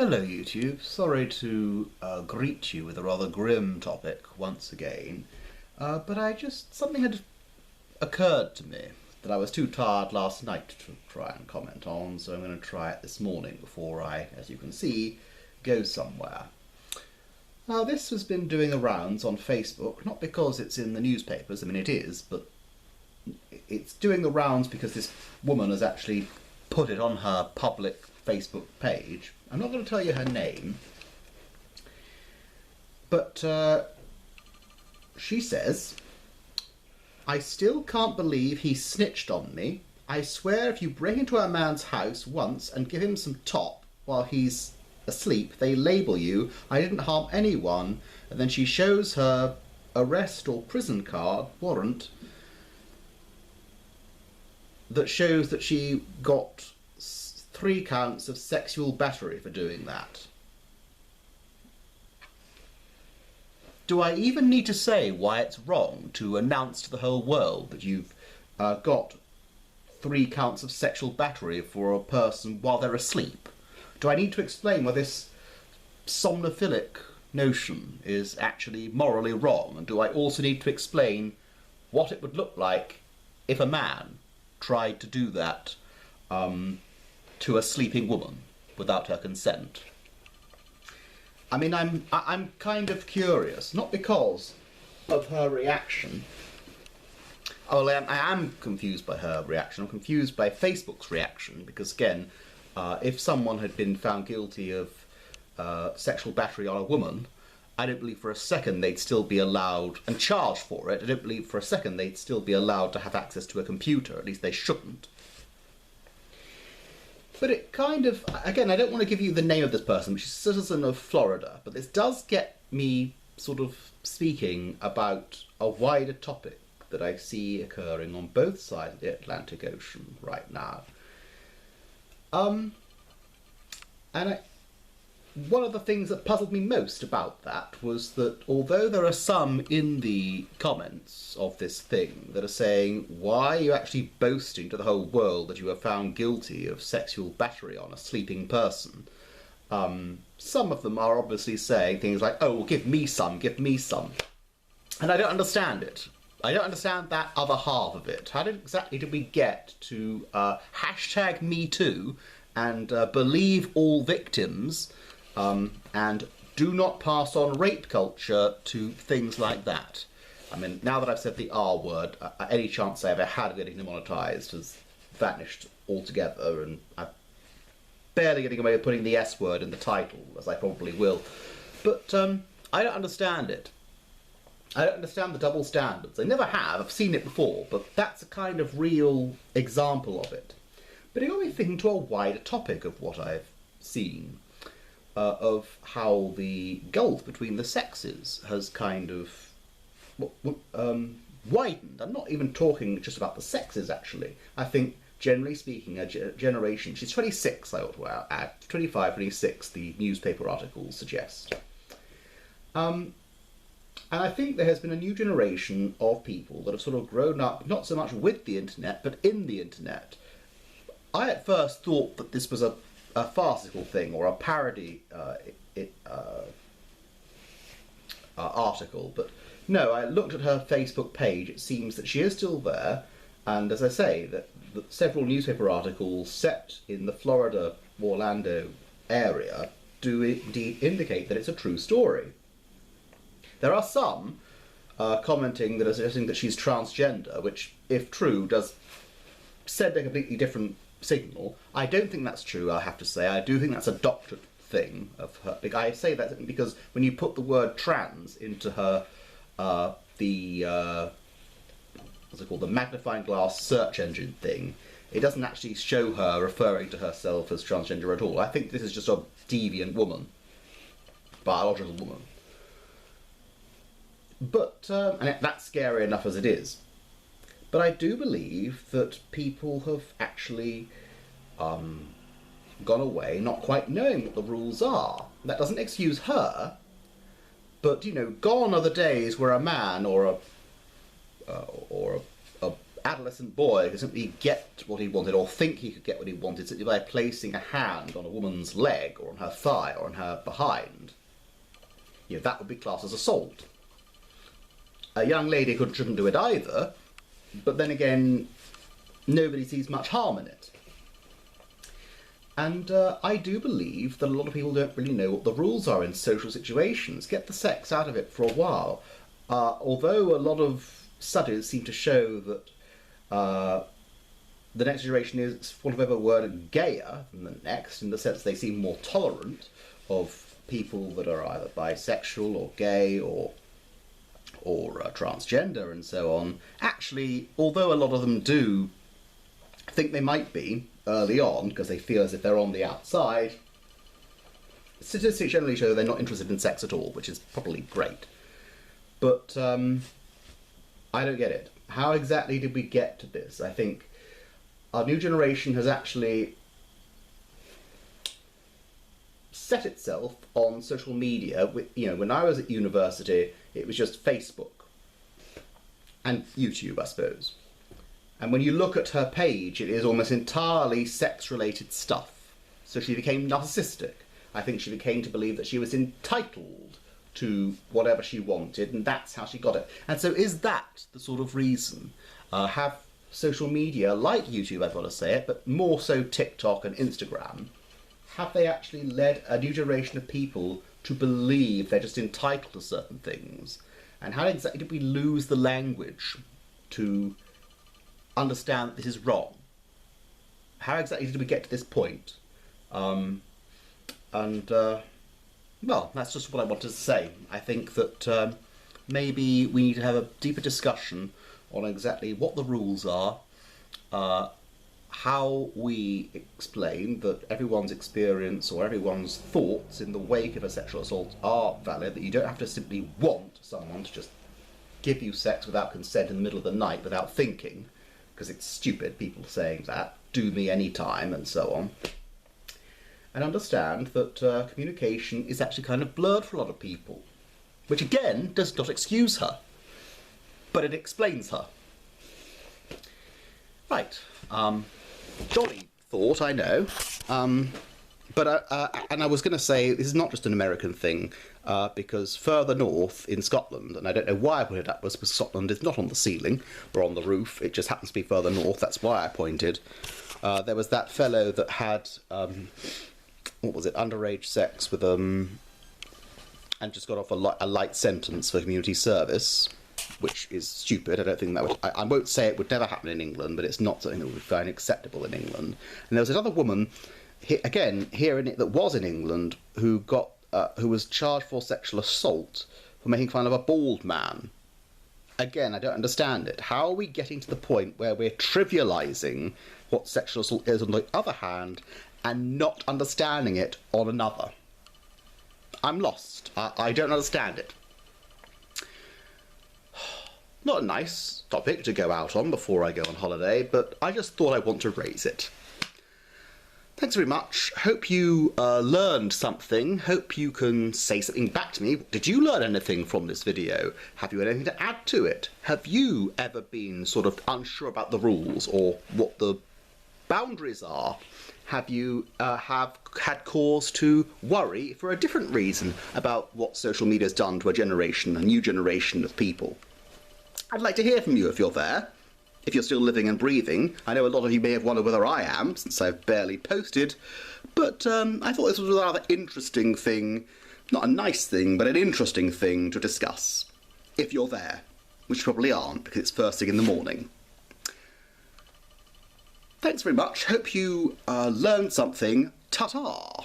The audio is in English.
Hello YouTube, sorry to greet you with a rather grim topic once again, but something had occurred to me that I was too tired last night to try and comment on, so I'm going to try it this morning before I, as you can see, go somewhere. Now this has been doing the rounds on Facebook, not because it's in the newspapers, I mean it is, but it's doing the rounds because this woman has actually put it on her public Facebook page. I'm not going to tell you her name, but she says, "I still can't believe he snitched on me. I swear if you break into a man's house once and give him some top while he's asleep, they label you. I didn't harm anyone." And then she shows her arrest or prison card, warrant, that shows that she got 3 counts of sexual battery for doing that. Do I even need to say why it's wrong to announce to the whole world that you've got 3 counts of sexual battery for a person while they're asleep? Do I need to explain why this somnophilic notion is actually morally wrong? And do I also need to explain what it would look like if a man tried to do that to a sleeping woman without her consent? I mean, I'm kind of curious, not because of her reaction. Oh, I am confused by her reaction. I'm confused by Facebook's reaction because, again, if someone had been found guilty of sexual battery on a woman, I don't believe for a second they'd still be allowed, and charged for it, I don't believe for a second they'd still be allowed to have access to a computer. At least they shouldn't. But it kind of, again, I don't want to give you the name of this person, but she's a citizen of Florida, but this does get me sort of speaking about a wider topic that I see occurring on both sides of the Atlantic Ocean right now. One of the things that puzzled me most about that was that although there are some in the comments of this thing that are saying, why are you actually boasting to the whole world that you were found guilty of sexual battery on a sleeping person? Some of them are obviously saying things like, oh, well, give me some, give me some. And I don't understand it. I don't understand that other half of it. How exactly did we get to hashtag Me Too and believe all victims and do not pass on rape culture to things like that? I mean, now that I've said the R word, any chance I ever had of getting demonetised has vanished altogether, and I'm barely getting away with putting the S word in the title, as I probably will. But I don't understand it. I don't understand the double standards. I never have. I've seen it before, but that's a kind of real example of it. But it got me thinking to a wider topic of what I've seen. Of how the gulf between the sexes has kind of widened. I'm not even talking just about the sexes, actually. I think, generally speaking, a generation... She's 26, I ought to add. 25, 26, the newspaper articles suggest. And I think there has been a new generation of people that have sort of grown up, not so much with the internet, but in the internet. I at first thought that this was a farcical thing or a parody article, but no, I looked at her Facebook page. It seems that she is still there, and as I say, that several newspaper articles set in the Florida, Orlando area do indeed indicate that it's a true story. There are some commenting that are suggesting that she's transgender, which, if true, does send a completely different signal. I don't think that's true, I have to say. I do think that's a doctored thing of her. I say that because when you put the word trans into her, what's it called, the magnifying glass search engine thing, it doesn't actually show her referring to herself as transgender at all. I think this is just a deviant woman, biological woman. But, and that's scary enough as it is. But I do believe that people have actually gone away not quite knowing what the rules are. That doesn't excuse her, but, you know, gone are the days where a man or adolescent boy could simply get what he wanted, or think he could get what he wanted, simply by placing a hand on a woman's leg, or on her thigh, or on her behind, that would be classed as assault. A young lady shouldn't do it either, but then again, nobody sees much harm in it. And I do believe that a lot of people don't really know what the rules are in social situations. Get the sex out of it for a while. Although a lot of studies seem to show that the next generation is, for want of a better word, gayer than the next, in the sense they seem more tolerant of people that are either bisexual or gay or transgender and so on. Actually, although a lot of them do think they might be early on, because they feel as if they're on the outside, statistics generally show they're not interested in sex at all, which is probably great. But I don't get it. How exactly did we get to this? I think our new generation has actually set itself on social media. When I was at university, it was just Facebook and YouTube, I suppose. And when you look at her page, it is almost entirely sex-related stuff. So she became narcissistic. I think she became to believe that she was entitled to whatever she wanted, and that's how she got it. And so is that the sort of reason? Have social media, like YouTube, I've got to say it, but more so TikTok and Instagram, have they actually led a new generation of people to believe they're just entitled to certain things? And how exactly did we lose the language to understand that this is wrong? How exactly did we get to this point? Well, that's just what I wanted to say. I think that maybe we need to have a deeper discussion on exactly what the rules are, how we explain that everyone's experience or everyone's thoughts in the wake of a sexual assault are valid, that you don't have to simply want someone to just give you sex without consent in the middle of the night without thinking, because it's stupid, people saying that, do me any time, and so on. And understand that communication is actually kind of blurred for a lot of people, which again does not excuse her, but it explains her. Right, jolly thought, I know, but I was going to say this is not just an American thing, because further north in Scotland, and I don't know why I put it up, was because Scotland is not on the ceiling or on the roof, it just happens to be further north, that's why I pointed. There was that fellow that had, what was it, underage sex with and just got off a light sentence for community service, which is stupid. I don't think that would, I won't say it would never happen in England, but it's not something that would be found acceptable in England. And there was another woman, that was in England, who was charged for sexual assault for making fun of a bald man. Again, I don't understand it. How are we getting to the point where we're trivialising what sexual assault is on the other hand, and not understanding it on another? I'm lost. I don't understand it. Not a nice topic to go out on before I go on holiday, but I just thought I'd want to raise it. Thanks very much. Hope you learned something. Hope you can say something back to me. Did you learn anything from this video? Have you had anything to add to it? Have you ever been sort of unsure about the rules or what the boundaries are? Have you have had cause to worry for a different reason about what social media has done to a new generation of people? I'd like to hear from you if you're there, if you're still living and breathing. I know a lot of you may have wondered whether I am, since I've barely posted, but I thought this was a rather interesting thing, not a nice thing, but an interesting thing to discuss, if you're there, which you probably aren't, because it's first thing in the morning. Thanks very much. Hope you learned something. Ta-ta!